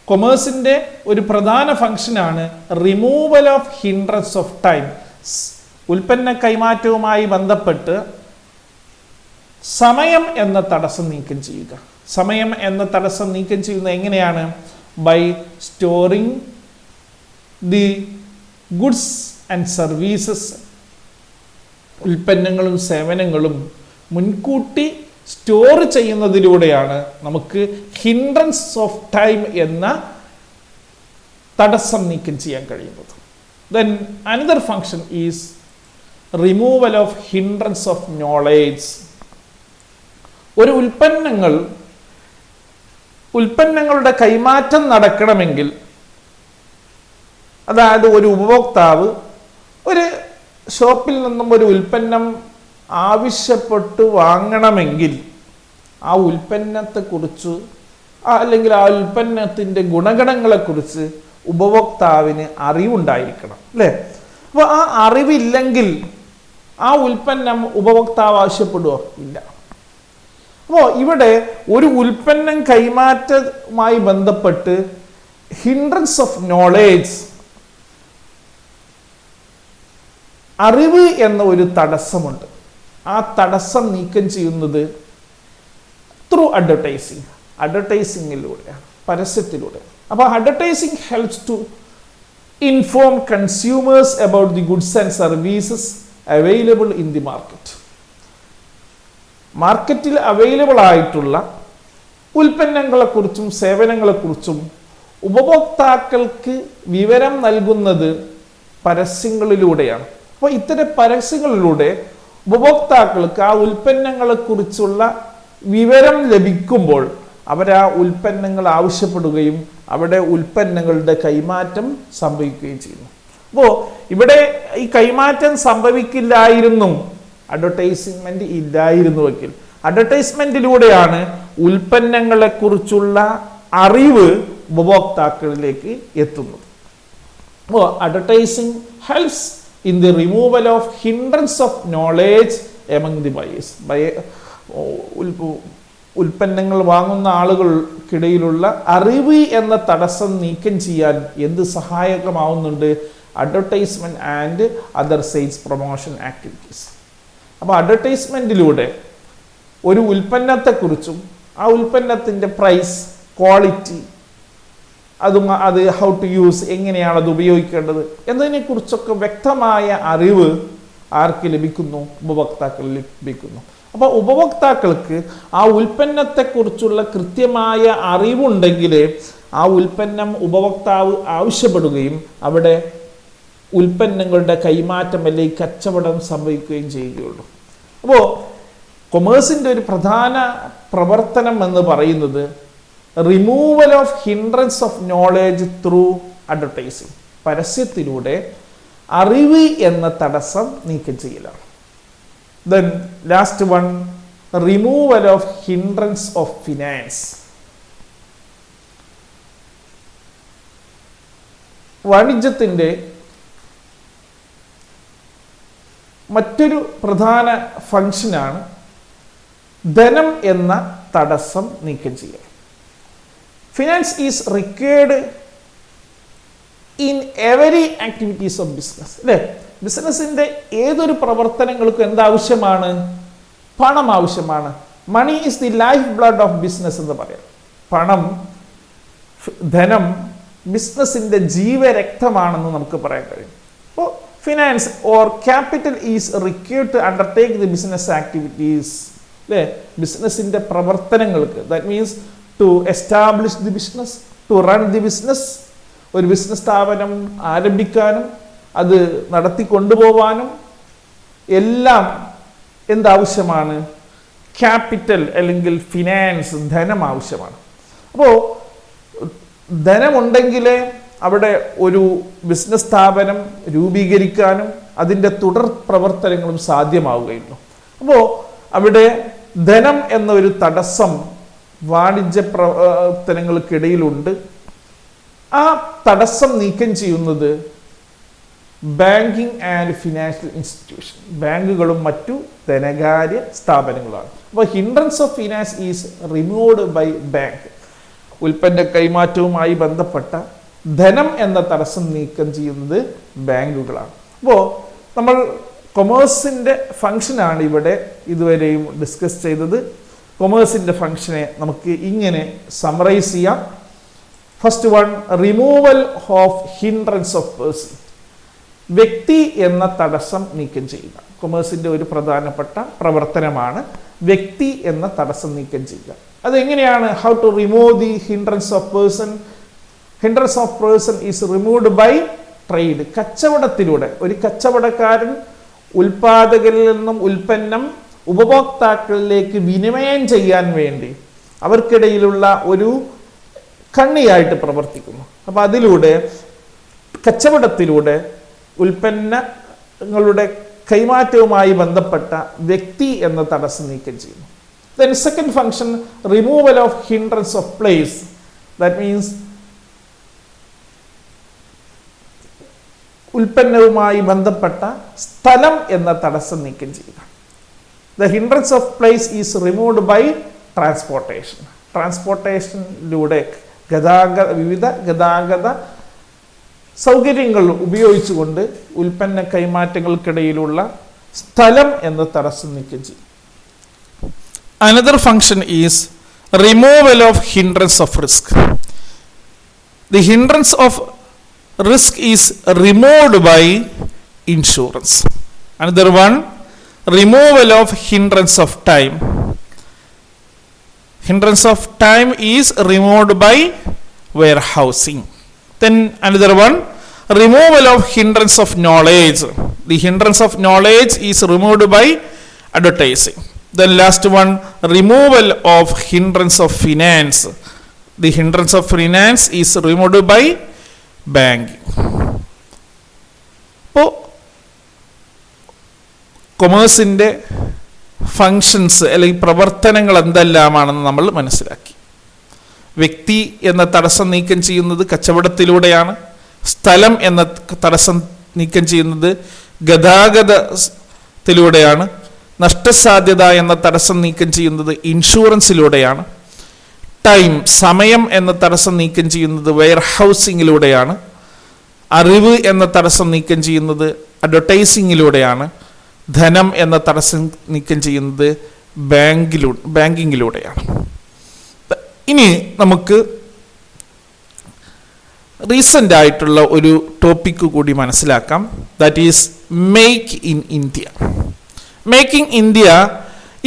കൊമേഴ്സിൻ്റെ ഒരു പ്രധാന ഫംഗ്ഷനാണ് removal of hindrance of time. ഉൽപ്പന്ന കൈമാറ്റവുമായി ബന്ധപ്പെട്ട് സമയം എന്ന തടസ്സം നീക്കം ചെയ്യുക. സമയം എന്ന തടസ്സം നീക്കം ചെയ്യുന്നത് എങ്ങനെയാണ്? By storing the goods and services. ഉൽപ്പന്നങ്ങളും സേവനങ്ങളും മുൻകൂട്ടി സ്റ്റോർ ചെയ്യുന്നതിലൂടെയാണ് നമുക്ക് ഹിൻഡ്രൻസ് ഓഫ് ടൈം എന്ന തടസ്സം നീക്കം ചെയ്യാൻ കഴിയുന്നത്. Then another function is removal of hindrance of knowledge. ഒരു ഉൽപ്പന്നങ്ങളുടെ കൈമാറ്റം നടക്കണമെങ്കിൽ, അതായത് ഒരു ഉപഭോക്താവ് ഒരു ഷോപ്പിൽ നിന്നും ഒരു ഉൽപ്പന്നം ആവശ്യപ്പെട്ട് വാങ്ങണമെങ്കിൽ ആ ഉൽപ്പന്നത്തെക്കുറിച്ച് അല്ലെങ്കിൽ ആ ഉൽപ്പന്നത്തിൻ്റെ ഗുണഗണങ്ങളെക്കുറിച്ച് ഉപഭോക്താവിന് അറിവുണ്ടായിരിക്കണം, അല്ലേ? അപ്പോൾ ആ അറിവില്ലെങ്കിൽ ആ ഉൽപ്പന്നം ഉപഭോക്താവ് ആവശ്യപ്പെടുമോ? ഇല്ല. അപ്പോൾ ഇവിടെ ഒരു ഉൽപ്പന്നം കൈമാറ്റവുമായി ബന്ധപ്പെട്ട് ഹിൻഡ്രൻസ് ഓഫ് നോളേജ്, അറിവ് എന്ന ഒരു തടസ്സമുണ്ട്. ആ തടസ്സം നീക്കം ചെയ്യുന്നത് ത്രൂ അഡ്വർടൈസിങ്ങിലൂടെയാണ്, പരസ്യത്തിലൂടെ. അപ്പോൾ advertising helps to inform consumers about the goods and services available in the market. മാർക്കറ്റിൽ അവൈലബിൾ ആയിട്ടുള്ള ഉൽപ്പന്നങ്ങളെക്കുറിച്ചും സേവനങ്ങളെക്കുറിച്ചും ഉപഭോക്താക്കൾക്ക് വിവരം നൽകുന്നത് പരസ്യങ്ങളിലൂടെയാണ്. അപ്പോൾ ഇത്തരം പരസ്യങ്ങളിലൂടെ ഉപഭോക്താക്കൾക്ക് ആ ഉൽപ്പന്നങ്ങളെക്കുറിച്ചുള്ള വിവരം ലഭിക്കുമ്പോൾ അവർ ആ ഉൽപ്പന്നങ്ങൾ ആവശ്യപ്പെടുകയും അവിടെ ഉൽപ്പന്നങ്ങളുടെ കൈമാറ്റം സംഭവിക്കുകയും ചെയ്യുന്നു. അപ്പോൾ ഇവിടെ ഈ കൈമാറ്റം സംഭവിക്കില്ലായിരുന്നു അഡ്വർടൈസ്മെന്റ് ഇല്ലായിരുന്നുവെങ്കിൽ. അഡ്വർടൈസ്മെന്റിലൂടെയാണ് ഉൽപ്പന്നങ്ങളെക്കുറിച്ചുള്ള അറിവ് ഉപഭോക്താക്കളിലേക്ക് എത്തുന്നത്. അപ്പോൾ advertising helps in the removal of hindrance of knowledge among the buyers. ഉൽപ്പന്നങ്ങൾ വാങ്ങുന്ന ആളുകൾക്കിടയിലുള്ള അറിവ് എന്ന തടസ്സം നീക്കം ചെയ്യാൻ എന്ത് സഹായകമാവുന്നുണ്ട്? Advertisement and other sales promotion activities. അപ്പോൾ അഡ്വർടൈസ്മെന്റിലൂടെ ഒരു ഉൽപ്പന്നത്തെക്കുറിച്ചും ആ ഉൽപ്പന്നത്തിൻ്റെ പ്രൈസ്, ക്വാളിറ്റി, അത് ഹൗ ടു യൂസ്, എങ്ങനെയാണ് അത് ഉപയോഗിക്കേണ്ടത് എന്നതിനെക്കുറിച്ചൊക്കെ വ്യക്തമായ അറിവ് ആർക്ക് ലഭിക്കുന്നു? ഉപഭോക്താക്കളിൽ ലഭിക്കുന്നു. അപ്പോൾ ഉപഭോക്താക്കൾക്ക് ആ ഉൽപ്പന്നത്തെക്കുറിച്ചുള്ള കൃത്യമായ അറിവുണ്ടെങ്കിലേ ആ ഉൽപ്പന്നം ഉപഭോക്താവ് ആവശ്യപ്പെടുകയും അവിടെ ഉൽപ്പന്നങ്ങളുടെ കൈമാറ്റം അല്ലെങ്കിൽ കച്ചവടം സംഭവിക്കുകയും ചെയ്യുകയുള്ളൂ. അപ്പോൾ കൊമേഴ്സിൻ്റെ ഒരു പ്രധാന പ്രവർത്തനം എന്ന് പറയുന്നത് removal of hindrance of knowledge through advertising. പരസ്യത്തിലൂടെ അറിവ് എന്ന തടസ്സം നീക്കം ചെയ്യലാണ്. Then last one, removal of hindrance of finance. വാണിജ്യത്തിൻ്റെ മറ്റൊരു പ്രധാന ഫംഗ്ഷനാണ് ധനം എന്ന തടസ്സം നീക്കം ചെയ്യൽ. Finance is required in every activities of business, അല്ലേ? ബിസിനസ്സിൻ്റെ ഏതൊരു പ്രവർത്തനങ്ങൾക്കും എന്താവശ്യമാണ്? പണം ആവശ്യമാണ്. Money is the life blood of business എന്ന് പറയാം. പണം, ധനം ബിസിനസ്സിൻ്റെ ജീവരക്തമാണെന്ന് നമുക്ക് പറയാൻ കഴിയും. അപ്പോൾ finance or capital is required to undertake the business activities, അല്ലേ? ബിസിനസ്സിൻ്റെ പ്രവർത്തനങ്ങൾക്ക്. That means to establish the business, to run the business. ഒരു ബിസിനസ് സ്ഥാപനം ആരംഭിക്കാനും അത് നടത്തിക്കൊണ്ടുപോകാനും എല്ലാം എന്താവശ്യമാണ്? ക്യാപിറ്റൽ അല്ലെങ്കിൽ ഫിനാൻസ്, ധനം ആവശ്യമാണ്. അപ്പോൾ ധനമുണ്ടെങ്കിലേ അവിടെ ഒരു ബിസിനസ് സ്ഥാപനം രൂപീകരിക്കാനും അതിൻ്റെ തുടർ പ്രവർത്തനങ്ങളും സാധ്യമാവുകയുള്ളൂ. അപ്പോൾ അവിടെ ധനം എന്നൊരു തടസ്സം വാണിജ്യ പ്രവർത്തനങ്ങൾക്കിടയിലുണ്ട്. ആ തടസ്സം നീക്കം ചെയ്യുന്നത് ബാങ്കിങ് ആൻഡ് ഫിനാൻഷ്യൽ ഇൻസ്റ്റിറ്റ്യൂഷൻ, ബാങ്കുകളും മറ്റു ധനകാര്യ സ്ഥാപനങ്ങളാണ്. അപ്പോൾ hindrance of finance is removed by bank. ഉൽപ്പന്ന കൈമാറ്റവുമായി ബന്ധപ്പെട്ട ധനം എന്ന തടസ്സം നീക്കം ചെയ്യുന്നത് ബാങ്കുകളാണ്. അപ്പോൾ നമ്മൾ കൊമേഴ്സിൻ്റെ ഫങ്ഷനാണ് ഇവിടെ ഇതുവരെയും ഡിസ്കസ് ചെയ്തത്. കൊമേഴ്സിൻ്റെ ഫങ്ഷനെ നമുക്ക് ഇങ്ങനെ സമറൈസ് ചെയ്യാം. First one, removal of hindrance of person, വ്യക്തി എന്ന തടസ്സം നീക്കം ചെയ്യുക. കൊമേഴ്സിൻ്റെ ഒരു പ്രധാനപ്പെട്ട പ്രവർത്തനമാണ് വ്യക്തി എന്ന തടസ്സം നീക്കം ചെയ്യുക. അതെങ്ങനെയാണ്? How to remove the hindrance of person? Hindrance of person is removed by trade. കച്ചവടത്തിലൂടെ ഒരു കച്ചവടക്കാരൻ ഉൽപാദകരിൽ നിന്നും ഉൽപ്പന്നം ഉപഭോക്താക്കളിലേക്ക് വിനിമയം ചെയ്യാൻ വേണ്ടി അവർക്കിടയിലുള്ള ഒരു കണ്ണിയായിട്ട് പ്രവർത്തിക്കുന്നു. അപ്പം അതിലൂടെ കച്ചവടത്തിലൂടെ ഉൽപ്പന്നങ്ങളുടെ കൈമാറ്റവുമായി ബന്ധപ്പെട്ട വ്യക്തി എന്ന തടസ്സം നീക്കം ചെയ്യുന്നു. Then second function, removal of hindrance of place. That means ഉൽപ്പന്നവുമായി ബന്ധപ്പെട്ട സ്ഥലം എന്ന തടസ്സം നീക്കം ചെയ്യുക. The hindrance of place is removed by transportation. ട്രാൻസ്പോർട്ടേഷനിലൂടെ വിവിധ ഗതാഗത സൗകര്യങ്ങൾ ഉപയോഗിച്ചുകൊണ്ട് ഉൽപ്പന്ന കൈമാറ്റങ്ങൾക്കിടയിലുള്ള സ്ഥലം എന്ന തടസ്സം നീക്കം ചെയ്യും. Another function is removal of hindrance of risk. The hindrance of risk is removed by insurance. Another one, removal of hindrance of time. Hindrance of time is removed by warehousing. Then another one, removal of hindrance of knowledge. The hindrance of knowledge is removed by advertising. Then last one, removal of hindrance of finance. The hindrance of finance is removed by banking. അപ്പോൾ കൊമേഴ്സിൻ്റെ functions അല്ലെങ്കിൽ പ്രവർത്തനങ്ങൾ എന്തെല്ലാമാണെന്ന് നമ്മൾ മനസ്സിലാക്കി. വ്യക്തി എന്ന തടസ്സം നീക്കം ചെയ്യുന്നത് കച്ചവടത്തിലൂടെയാണ്. സ്ഥലം എന്ന തടസ്സം നീക്കം ചെയ്യുന്നത് ഗതാഗതത്തിലൂടെയാണ്. നഷ്ടസാധ്യത എന്ന തടസ്സം നീക്കം ചെയ്യുന്നത് ഇൻഷുറൻസിലൂടെയാണ്. ടൈം, സമയം എന്ന തടസ്സം നീക്കം ചെയ്യുന്നത് വെയർഹൗസിങ്ങിലൂടെയാണ്. അറിവ് എന്ന തടസ്സം നീക്കം ചെയ്യുന്നത് അഡ്വർടൈസിങ്ങിലൂടെയാണ്. ധനം എന്ന തടസ്സം നീക്കം ചെയ്യുന്നത് ബാങ്കിങ്ങിലൂടെയാണ്. ഇനി നമുക്ക് റീസെൻ്റ് ആയിട്ടുള്ള ഒരു ടോപ്പിക്ക് കൂടി മനസ്സിലാക്കാം. That is make in India. Making India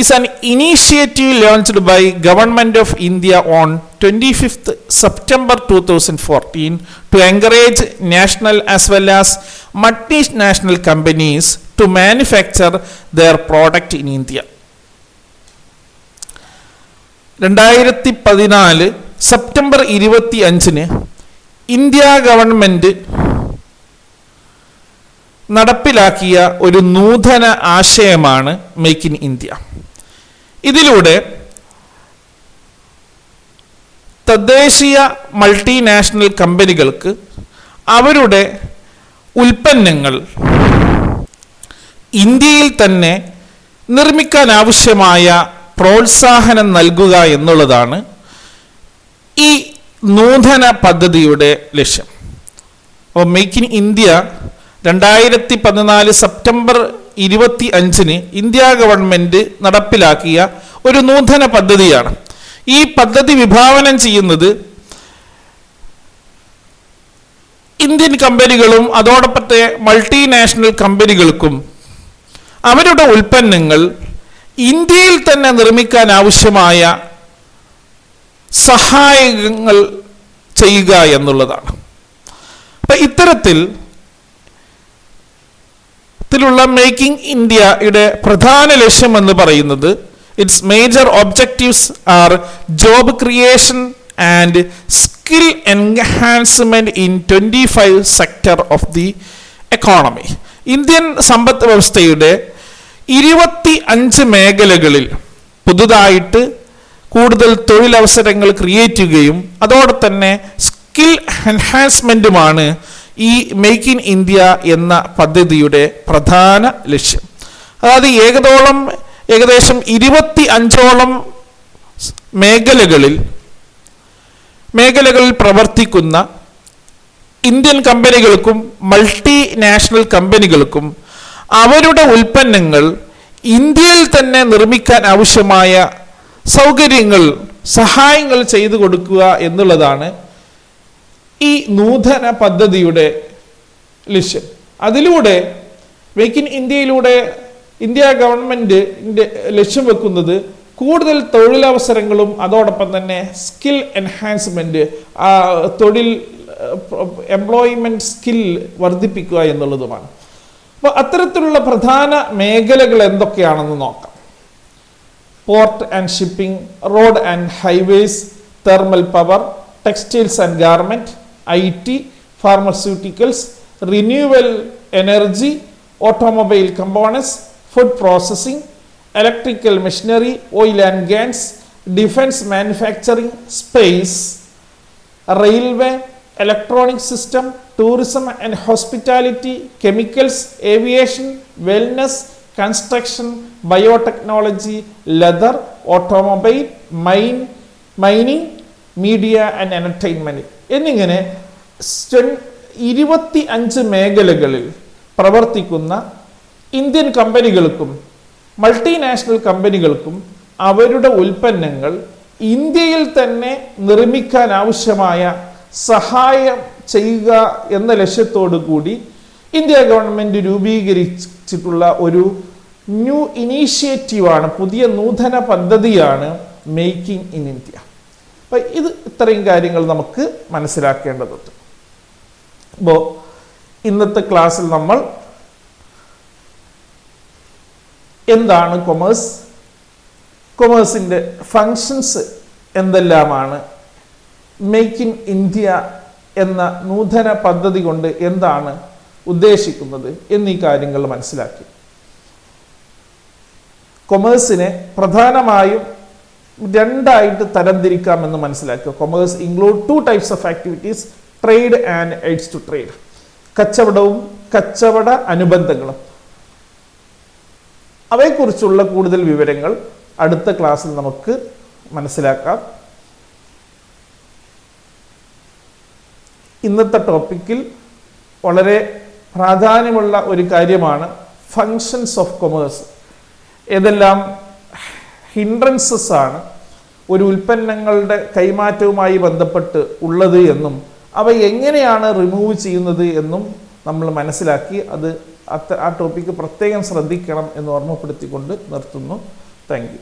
is an initiative launched by Government of India on 25th September 2014 to encourage national as well as multinational companies to manufacture their product in India. 2014 September 25 India government നടപ്പിലാക്കിയ ഒരു നൂതന ആശയമാണ് make in India. ഇതിലൂടെ തദ്ദേശീയ multinational കമ്പനികൾക്ക് അവരുടെ ഉൽപ്പന്നങ്ങൾ ഇന്ത്യയിൽ തന്നെ നിർമ്മിക്കാൻ ആവശ്യമായ പ്രോത്സാഹനം നൽകുക എന്നുള്ളതാണ് ഈ നൂതന പദ്ധതിയുടെ ലക്ഷ്യം. അപ്പോൾ make in India 2014 September 25 India government നടപ്പിലാക്കിയ ഒരു നൂതന പദ്ധതിയാണ്. ഈ പദ്ധതി വിഭാവനം ചെയ്യുന്നത് ഇന്ത്യൻ കമ്പനികളും അതോടൊപ്പത്തെ മൾട്ടിനാഷണൽ കമ്പനികൾക്കും അവരുടെ ഉൽപ്പന്നങ്ങൾ ഇന്ത്യയിൽ തന്നെ നിർമ്മിക്കാൻ ആവശ്യമായ സഹായങ്ങൾ ചെയ്യുക എന്നുള്ളതാണ്. അപ്പം ഇത്തരത്തിലുള്ള മേക്കിംഗ് ഇന്ത്യയുടെ പ്രധാന ലക്ഷ്യം എന്ന് പറയുന്നത് it's major objectives R job creation and skill enhancement in 25 sector of the economy. Indian സമ്പദ് വ്യവസ്ഥയുടെ 25 മേഖലകളിൽ പുതുതായിട്ട് കൂടുതൽ തൊഴിലവസരങ്ങൾ ക്രിയേറ്റ് ചെയ്യുകയും അതോടെ തന്നെ സ്കിൽ എൻഹാൻസ്മെൻറ്റുമാണ് ഈ മേക്ക് ഇൻ ഇന്ത്യ എന്ന പദ്ധതിയുടെ പ്രധാന ലക്ഷ്യം. അതായത് ഏകദേശം 25ഓളം മേഖലകളിൽ പ്രവർത്തിക്കുന്ന ഇന്ത്യൻ കമ്പനികൾക്കും മൾട്ടിനാഷണൽ കമ്പനികൾക്കും അവരുടെ ഉൽപ്പന്നങ്ങൾ ഇന്ത്യയിൽ തന്നെ നിർമ്മിക്കാൻ ആവശ്യമായ സഹായങ്ങൾ ചെയ്തു കൊടുക്കുക എന്നുള്ളതാണ് ഈ നൂതന പദ്ധതിയുടെ ലക്ഷ്യം. അതിലൂടെ മേക്ക് ഇൻ ഇന്ത്യയിലൂടെ ഇന്ത്യ ഗവൺമെൻറ് ലക്ഷ്യം വെക്കുന്നത് കൂടുതൽ തൊഴിലവസരങ്ങളും അതോടൊപ്പം തന്നെ സ്കിൽ എൻഹാൻസ്മെൻറ്റ്, എംപ്ലോയ്മെൻറ്റ് സ്കിൽ വർദ്ധിപ്പിക്കുക എന്നുള്ളതുമാണ്. അപ്പോൾ അത്തരത്തിലുള്ള പ്രധാന മേഖലകൾ എന്തൊക്കെയാണെന്ന് നോക്കാം. Port and shipping, road and highways, thermal power, textiles and garment, IT, pharmaceuticals, renewal energy, automobile components, food processing, electrical machinery, oil and gas, defense manufacturing, space, railway, electronic system, tourism and hospitality, chemicals, aviation, wellness, construction, biotechnology, leather, automobile, mining, media and entertainment എന്നിങ്ങനെ 25 മേഖലകളിൽ പ്രവർത്തിക്കുന്ന Indian കമ്പനികൾക്കും multinational കമ്പനികൾക്കും അവരുടെ ഉൽപ്പന്നങ്ങൾ ഇന്ത്യയിൽ തന്നെ നിർമ്മിക്കാൻ ആവശ്യമായ സഹായം ചെയ്യുക എന്ന ലക്ഷ്യത്തോടു കൂടി ഇന്ത്യ ഗവൺമെൻറ് രൂപീകരിച്ചിട്ടുള്ള ഒരു ന്യൂ ഇനീഷ്യേറ്റീവാണ്, പുതിയ നൂതന പദ്ധതിയാണ് മേക്കിംഗ് ഇൻ ഇന്ത്യ. അപ്പം ഇത്രയും കാര്യങ്ങൾ നമുക്ക് മനസ്സിലാക്കേണ്ടതുണ്ട്. അപ്പോൾ ഇന്നത്തെ ക്ലാസ്സിൽ നമ്മൾ എന്താണ് കൊമേഴ്സിൻ്റെ ഫങ്ഷൻസ് എന്തെല്ലാമാണ്, മേക്ക് ഇൻ ഇന്ത്യ എന്ന നൂതന പദ്ധതി കൊണ്ട് എന്താണ് ഉദ്ദേശിക്കുന്നത് എന്നീ കാര്യങ്ങൾ മനസ്സിലാക്കി. കൊമേഴ്സിനെ പ്രധാനമായും 2ആയിട്ട് തരംതിരിക്കാമെന്ന് മനസ്സിലാക്കുക. Commerce include 2 types of activities, trade and aids to trade. കച്ചവടവും കച്ചവട അനുബന്ധങ്ങളും. അവയെക്കുറിച്ചുള്ള കൂടുതൽ വിവരങ്ങൾ അടുത്ത ക്ലാസ്സിൽ നമുക്ക് മനസ്സിലാക്കാം. ഇന്നത്തെ ടോപ്പിക്കിൽ വളരെ പ്രാധാന്യമുള്ള ഒരു കാര്യമാണ് ഫങ്ഷൻസ് ഓഫ് കൊമേഴ്സ്. ഏതെല്ലാം ഹിൻഡ്രൻസസ് ആണ് ഒരു ഉൽപ്പന്നങ്ങളുടെ കൈമാറ്റവുമായി ബന്ധപ്പെട്ട് ഉള്ളത് എന്നും അവ എങ്ങനെയാണ് റിമൂവ് ചെയ്യുന്നത് എന്നും നമ്മൾ മനസ്സിലാക്കി. ആ ടോപ്പിക്ക് പ്രത്യേകം ശ്രദ്ധിക്കണം എന്ന് ഓർമ്മപ്പെടുത്തിക്കൊണ്ട് നിർത്തുന്നു. Thank you.